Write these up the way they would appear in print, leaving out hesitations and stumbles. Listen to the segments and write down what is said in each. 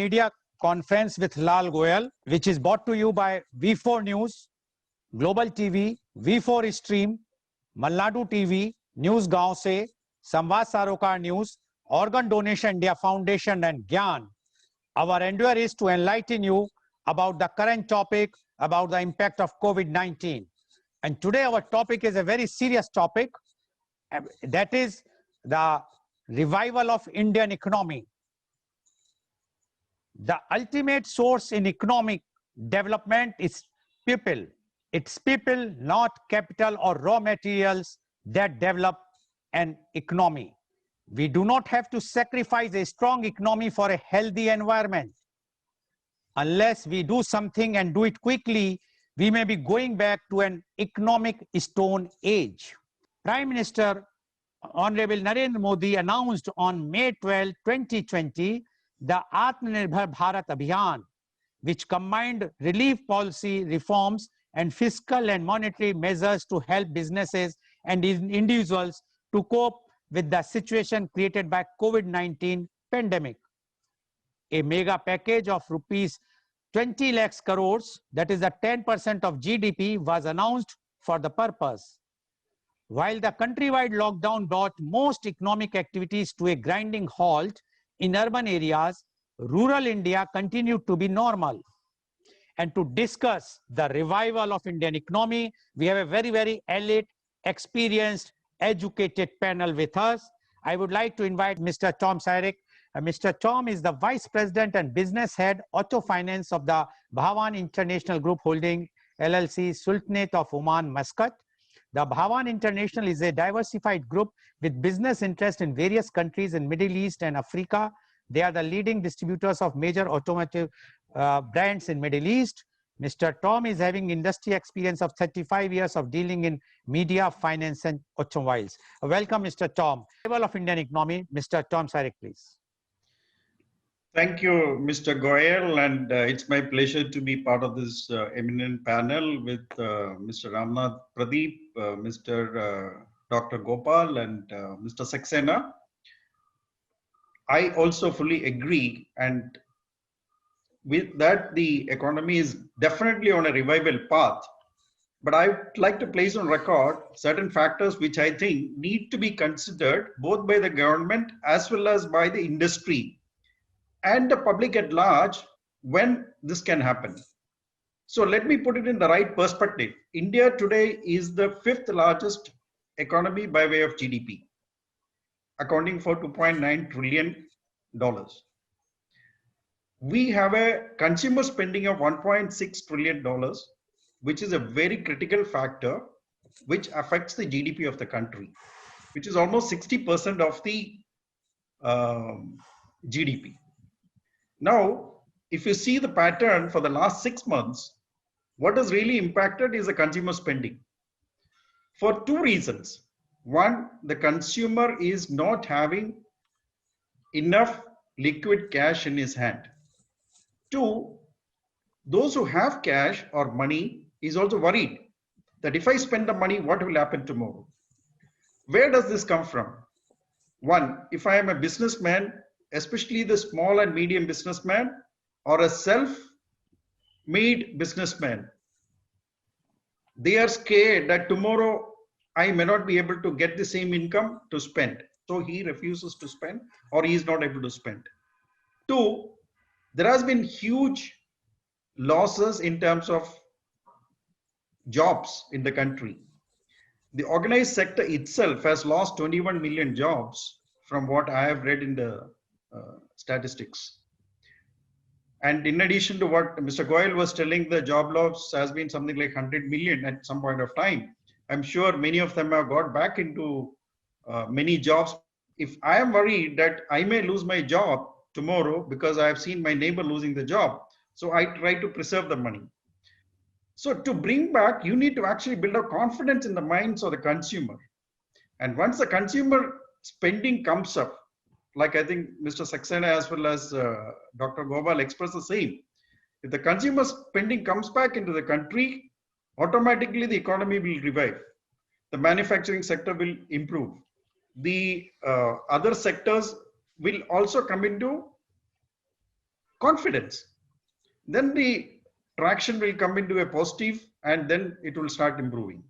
media conference with Lal Goyal, which is brought to you by V4 News, Global TV, V4 Stream, Malnadu TV, News Gaon Se, Samvad Sarokar News, Organ Donation India Foundation and Gyan. Our endeavor is to enlighten you about the current topic, about the impact of COVID-19. And today our topic is a very serious topic, that is the revival of Indian economy. The ultimate source in economic development is people. It's people, not capital or raw materials, that develop an economy. We do not have to sacrifice a strong economy for a healthy environment. Unless we do something and do it quickly, we may be going back to an economic stone age. Prime Minister Honorable Narendra Modi announced on May 12, 2020, the Atmanirbhar Bharat Abhiyan, which combined relief policy reforms and fiscal and monetary measures to help businesses and individuals to cope with the situation created by COVID-19 pandemic. A mega package of rupees 20 lakhs crores, that is the 10% of GDP, was announced for the purpose. While the countrywide lockdown brought most economic activities to a grinding halt in urban areas, rural India continued to be normal. And to discuss the revival of Indian economy, we have a very elite, experienced, educated panel with us. I would like to invite Mr. Tom Syrick. Mr. Tom is the Vice President and Business Head, Auto Finance of the Bhawan International Group Holding LLC, Sultanate of Oman, Muscat. The Bhawan International is a diversified group with business interests in various countries in Middle East and Africa. They are the leading distributors of major automotive brands in Middle East. Mr. Tom is having industry experience of 35 years of dealing in media, finance, and automobiles. Welcome, Mr. Tom. Level of Indian economy, Mr. Tom Syrick, please. Thank you, Mr. Goyal, and it's my pleasure to be part of this eminent panel with Mr. Ramnath Pradeep, Mr. Dr. Gopal, and Mr. Saxena. I also fully agree, and with that, the economy is definitely on a revival path. But I would like to place on record certain factors which I think need to be considered both by the government as well as by the industry and the public at large when this can happen. So let me put it in the right perspective. India today is the 5th largest economy by way of GDP, accounting for $2.9 trillion. We have a consumer spending of $1.6 trillion, which is a very critical factor which affects the GDP of the country, which is almost 60% of the GDP. Now, if you see the pattern for the last 6 months, what has really impacted is the consumer spending for 2 reasons. One, the consumer is not having enough liquid cash in his hand. 2, those who have cash or money is also worried that if I spend the money, what will happen tomorrow? Where does this come from? One, if I am a businessman, especially the small and medium businessman or a self-made businessman, they are scared that tomorrow I may not be able to get the same income to spend. So he refuses to spend or he is not able to spend. 2, there has been huge losses in terms of jobs in the country. The organized sector itself has lost 21 million jobs from what I have read in the statistics. And in addition to what Mr. Goyal was telling, the job loss has been something like 100 million at some point of time. I'm sure many of them have got back into many jobs. If I am worried that I may lose my job tomorrow because I have seen my neighbor losing the job, so I try to preserve the money. So to bring back, you need to actually build a confidence in the minds of the consumer. And once the consumer spending comes up, like I think Mr. Saxena as well as Dr. Gopal expressed the same. If the consumer spending comes back into the country, automatically the economy will revive. The manufacturing sector will improve. The other sectors will also come into confidence. Then the traction will come into a positive and then it will start improving.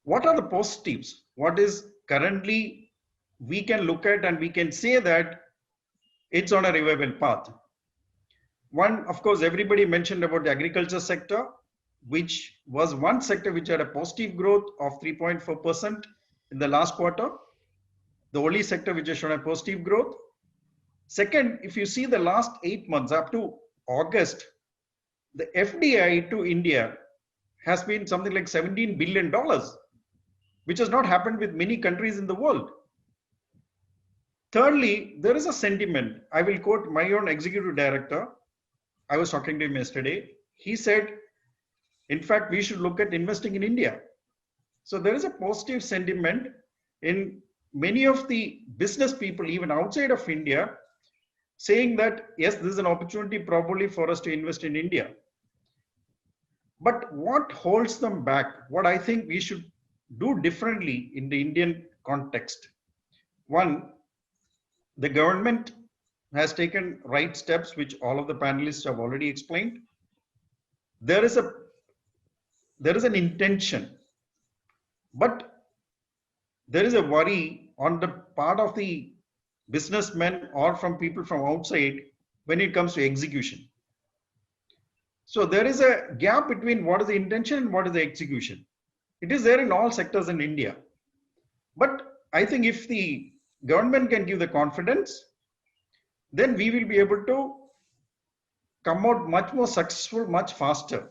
What are the positives? What is currently we can look at and we can say that it's on a revival path? One, of course, everybody mentioned about the agriculture sector, which was one sector which had a positive growth of 3.4% in the last quarter. The only sector which has shown a positive growth. Second, if you see the last 8 months up to August, the FDI to India has been something like $17 billion, which has not happened with many countries in the world. Thirdly, there is a sentiment. I will quote my own executive director. I was talking to him yesterday. He said, in fact, we should look at investing in India. So there is a positive sentiment in many of the business people, even outside of India, saying that, yes, this is an opportunity probably for us to invest in India. But what holds them back? What I think we should do differently in the Indian context. One, the government has taken right steps, which all of the panelists have already explained. There is an intention, but there is a worry on the part of the businessmen or from people from outside when it comes to execution. So there is a gap between what is the intention and what is the execution. It is there in all sectors in India. But I think if the government can give the confidence, then we will be able to come out much more successful, much faster.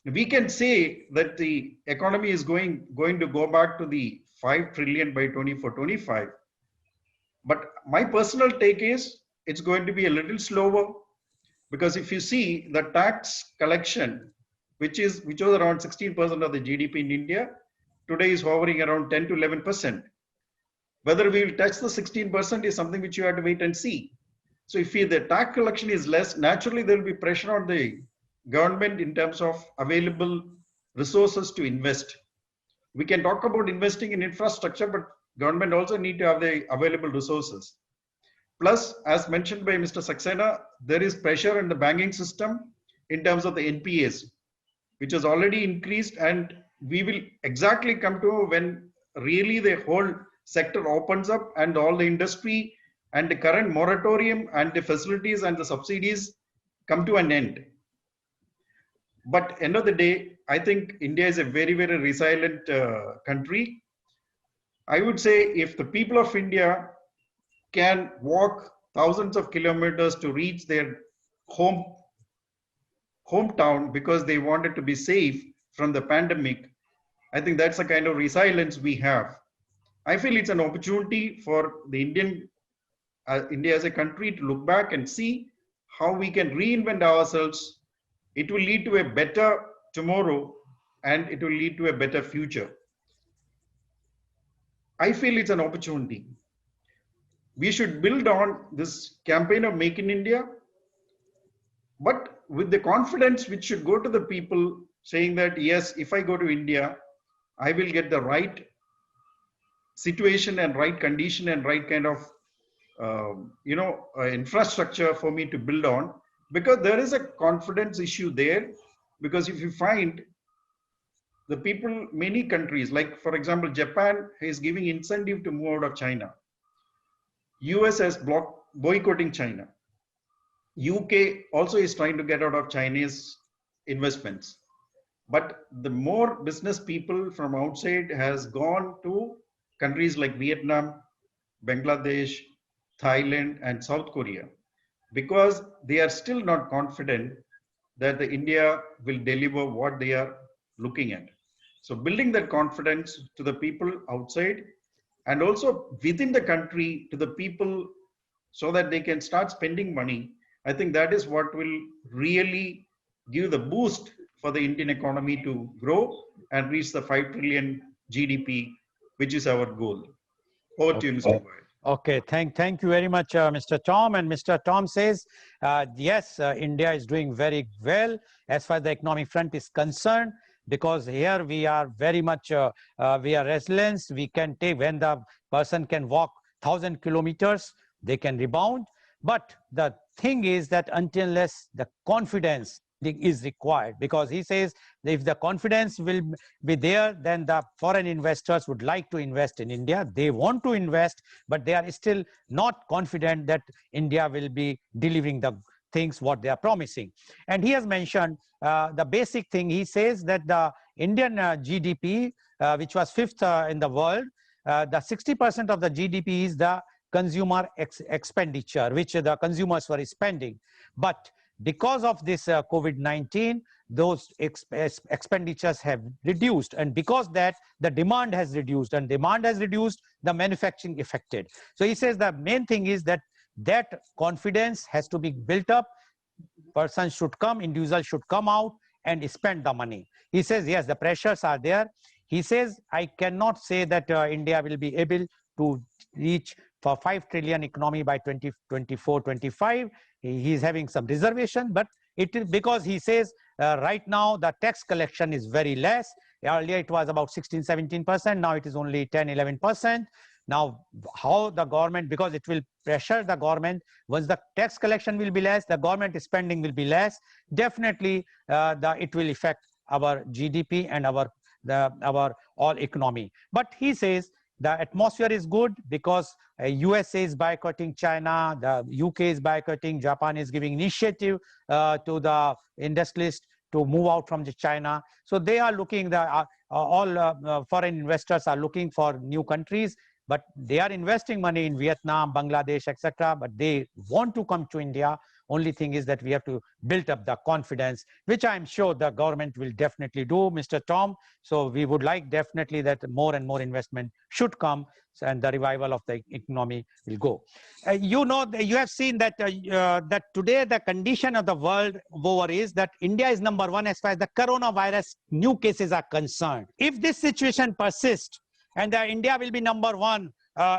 We can say that the economy is going to go back to the 5 trillion by 24-25. But my personal take is it's going to be a little slower, because if you see the tax collection, which was around 16% of the GDP in India, today is hovering around 10 to 11%. Whether we will touch the 16% is something which you have to wait and see. So if the tax collection is less, naturally there will be pressure on the government in terms of available resources to invest. We can talk about investing in infrastructure, but government also need to have the available resources. Plus, as mentioned by Mr. Saxena, there is pressure in the banking system in terms of the NPAs, which has already increased, and we will exactly come to when really the whole sector opens up and all the industry and the current moratorium and the facilities and the subsidies come to an end. But end of the day, I think India is a very, very resilient country. I would say if the people of India can walk thousands of kilometers to reach their hometown because they wanted to be safe from the pandemic, I think that's the kind of resilience we have. I feel it's an opportunity for the India as a country to look back and see how we can reinvent ourselves. It will lead to a better tomorrow and it will lead to a better future. I feel it's an opportunity. We should build on this campaign of Make in India, but with the confidence which should go to the people saying that, yes, if I go to India, I will get the right situation and right condition and right kind of infrastructure for me to build on, because there is a confidence issue there. Because if you find the people, many countries, like for example, Japan is giving incentive to move out of China. US has boycotting China. UK also is trying to get out of Chinese investments. But the more business people from outside has gone to countries like Vietnam, Bangladesh, Thailand, and South Korea, because they are still not confident that the India will deliver what they are looking at. So building that confidence to the people outside and also within the country to the people so that they can start spending money, I think that is what will really give the boost for the Indian economy to grow and reach the 5 trillion GDP, which is our goal. Over to you, Mr. Goyal. Okay, thank you very much, Mr. Tom. And Mr. Tom says, yes, India is doing very well as far as the economic front is concerned, because here we are very much, we are resilient. We can take, when the person can walk 1,000 kilometers, they can rebound. But the thing is that unless the confidence is required, because he says that if the confidence will be there, then the foreign investors would like to invest in India. They want to invest, but they are still not confident that India will be delivering the things what they are promising. And he has mentioned the basic thing. He says that the Indian GDP, which was fifth in the world, the 60% of the GDP is the consumer expenditure, which the consumers were spending. But because of this COVID-19, those expenditures have reduced. And because that, the demand has reduced, and demand has reduced, the manufacturing affected. So he says the main thing is that confidence has to be built up. Persons should come, individuals should come out and spend the money. He says, yes, the pressures are there. He says, I cannot say that India will be able to reach for 5 trillion economy by 2024-25. He is having some reservation, but it is because he says right now the tax collection is very less. Earlier it was about 16-17%. Now it is only 10-11%. Now, how the government, because it will pressure the government, once the tax collection will be less, the government spending will be less, definitely it will affect our GDP and our all economy. But he says the atmosphere is good because USA is boycotting China, the UK is boycotting, Japan is giving initiative to the industrialists to move out from China. So they are looking, all foreign investors are looking for new countries, but they are investing money in Vietnam, Bangladesh, etc. But they want to come to India. Only thing is that we have to build up the confidence, which I'm sure the government will definitely do, Mr. Tom. So we would like definitely that more and more investment should come, and the revival of the economy will go. You know, you have seen that that today the condition of the world over is that India is number one as far as the coronavirus new cases are concerned. If this situation persists, and India will be number one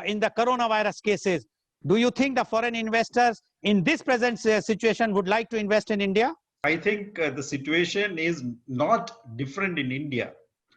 in the coronavirus cases, do you think the foreign investors in this present situation would like to invest in India? I think the situation is not different in India.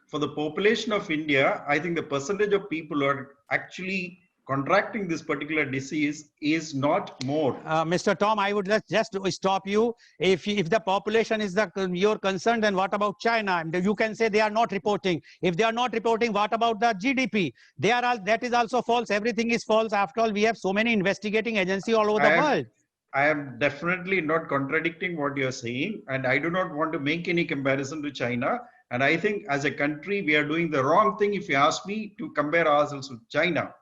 For the population of India, I think the percentage of people who are actually contracting this particular disease is not more. Mr. Tom, I would just stop you. If the population is your concern, then what about China? You can say they are not reporting. If they are not reporting, what about the GDP? They are all, that is also false. Everything is false. After all, we have so many investigating agencies all over the world. I am definitely not contradicting what you're saying, and I do not want to make any comparison to China. And I think as a country, we are doing the wrong thing, if you ask me, to compare ourselves with China.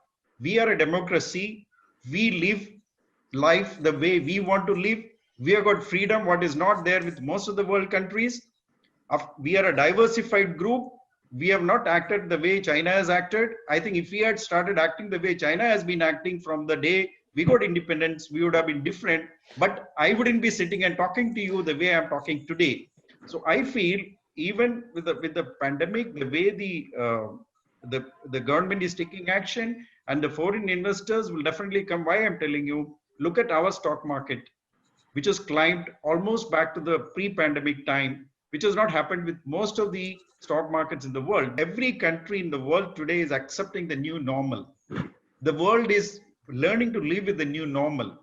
We are a democracy. We live life the way we want to live. We have got freedom, what is not there with most of the world countries. We are a diversified group. We have not acted the way China has acted. I think if we had started acting the way China has been acting from the day we got independence, we would have been different. But I wouldn't be sitting and talking to you the way I'm talking today. So I feel even with the pandemic, the way the government is taking action, and the foreign investors will definitely come. Why I'm telling you, look at our stock market, which has climbed almost back to the pre-pandemic time, which has not happened with most of the stock markets in the world. Every country in the world today is accepting the new normal. The world is learning to live with the new normal.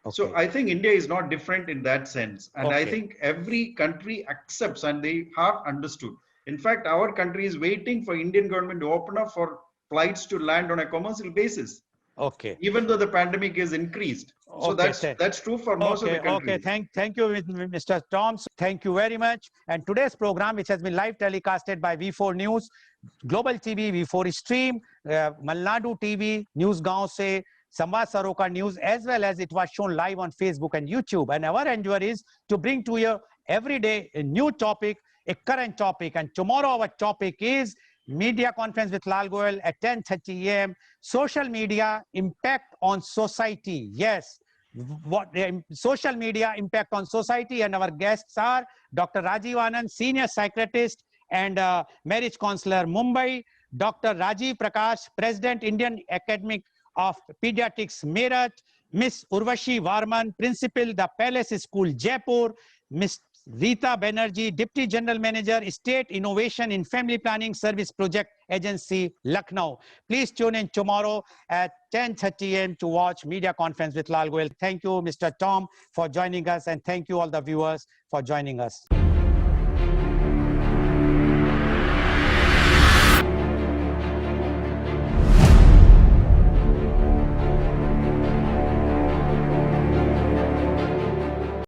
Okay. So I think India is not different in that sense. And okay. I think every country accepts, and they have understood. In fact, our country is waiting for Indian government to open up for flights to land on a commercial basis. Okay. Even though the pandemic is increased. So okay, that's true for most of the countries. Okay, thank you, Mr. Tom. Thank you very much. And today's program, which has been live telecasted by V4 News, Global TV, V4 Stream, Malnadu TV, News Gaon Se, Samvad Saroka News, as well as it was shown live on Facebook and YouTube. And our endeavor is to bring to you every day a new topic, a current topic. And tomorrow our topic is media conference with Lal Goyal at 10:30 a.m. Social media impact on society. Yes, what social media impact on society, and our guests are Dr. Rajiv Anand, senior psychiatrist and marriage counselor, Mumbai; Dr. Rajiv Prakash, president, Indian Academy of Pediatrics, Meerut; Miss Urvashi Varman, principal, the Palace School, Jaipur; Miss Rita Banerjee, Deputy General Manager, State Innovation in Family Planning Service Project Agency, Lucknow. Please tune in tomorrow at 10:30 a.m. to watch Media Conference with Lal Goyal. Thank you, Mr. Tom, for joining us, and thank you all the viewers for joining us.